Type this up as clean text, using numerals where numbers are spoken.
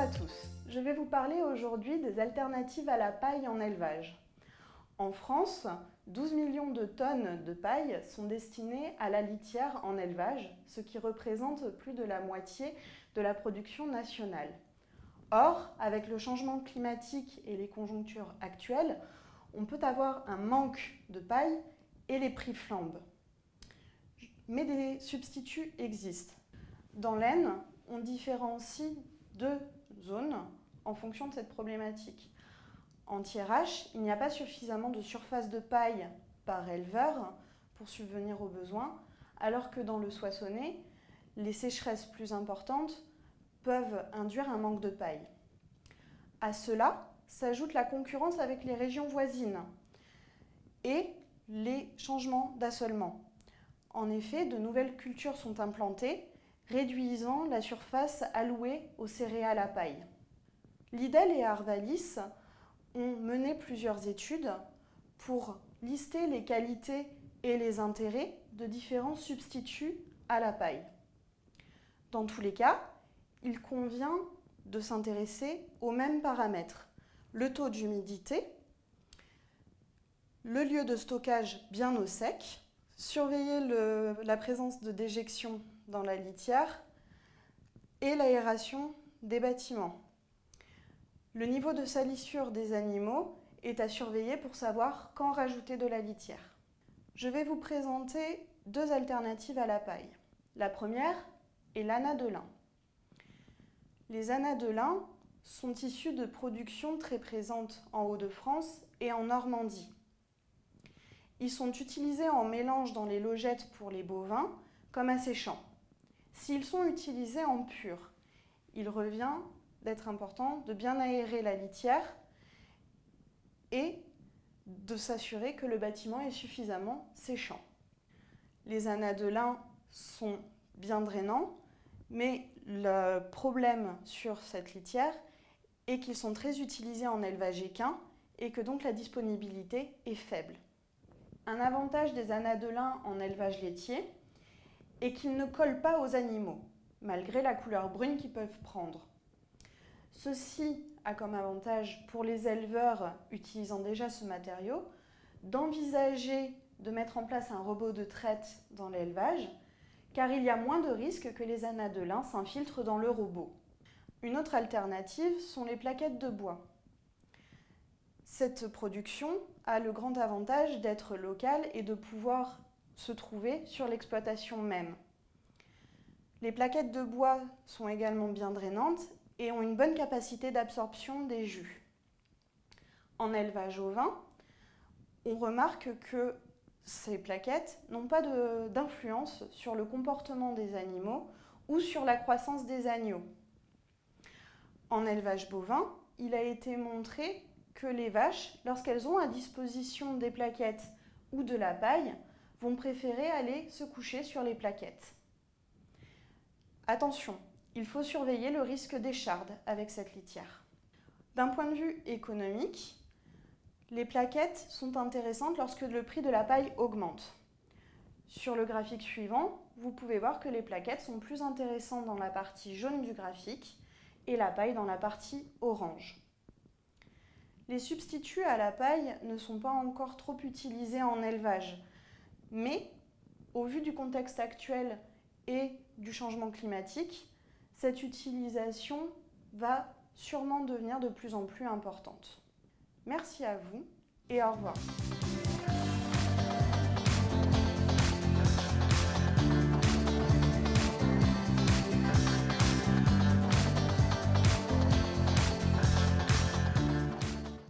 à tous, je vais vous parler aujourd'hui des alternatives à la paille en élevage. En France, 12 millions de tonnes de paille sont destinées à la litière en élevage, ce qui représente plus de la moitié de la production nationale. Or, avec le changement climatique et les conjonctures actuelles, on peut avoir un manque de paille et les prix flambent. Mais des substituts existent. Dans l'Aisne, on différencie deux zones en fonction de cette problématique. En Thiérache, il n'y a pas suffisamment de surface de paille par éleveur pour subvenir aux besoins, alors que dans le Soissonnais, les sécheresses plus importantes peuvent induire un manque de paille. À cela s'ajoute la concurrence avec les régions voisines et les changements d'assolement. En effet, de nouvelles cultures sont implantées, réduisant la surface allouée aux céréales à paille. Lidl et Arvalis ont mené plusieurs études pour lister les qualités et les intérêts de différents substituts à la paille. Dans tous les cas, il convient de s'intéresser aux mêmes paramètres: le taux d'humidité, le lieu de stockage bien au sec, surveiller la présence de déjection dans la litière et l'aération des bâtiments. Le niveau de salissure des animaux est à surveiller pour savoir quand rajouter de la litière. Je vais vous présenter deux alternatives à la paille. La première est l'anneau de lin. Les anneaux de lin sont issus de productions très présentes en Hauts-de-France et en Normandie. Ils sont utilisés en mélange dans les logettes pour les bovins comme asséchants. S'ils sont utilisés en pur, il revient d'être important de bien aérer la litière et de s'assurer que le bâtiment est suffisamment séchant. Les anneaux de lin sont bien drainants, mais le problème sur cette litière est qu'ils sont très utilisés en élevage équin et que donc la disponibilité est faible. Un avantage des anneaux de lin en élevage laitier est qu'ils ne collent pas aux animaux, malgré la couleur brune qu'ils peuvent prendre. Ceci a comme avantage pour les éleveurs utilisant déjà ce matériau d'envisager de mettre en place un robot de traite dans l'élevage, car il y a moins de risques que les anneaux de lin s'infiltrent dans le robot. Une autre alternative sont les plaquettes de bois. Cette production a le grand avantage d'être locale et de pouvoir se trouver sur l'exploitation même. Les plaquettes de bois sont également bien drainantes et ont une bonne capacité d'absorption des jus. En élevage ovin, on remarque que ces plaquettes n'ont pas d'influence sur le comportement des animaux ou sur la croissance des agneaux. En élevage bovin, il a été montré que les vaches, lorsqu'elles ont à disposition des plaquettes ou de la paille, vont préférer aller se coucher sur les plaquettes. Attention, il faut surveiller le risque d'écharde avec cette litière. D'un point de vue économique, les plaquettes sont intéressantes lorsque le prix de la paille augmente. Sur le graphique suivant, vous pouvez voir que les plaquettes sont plus intéressantes dans la partie jaune du graphique et la paille dans la partie orange. Les substituts à la paille ne sont pas encore trop utilisés en élevage, mais au vu du contexte actuel et du changement climatique, cette utilisation va sûrement devenir de plus en plus importante. Merci à vous et au revoir.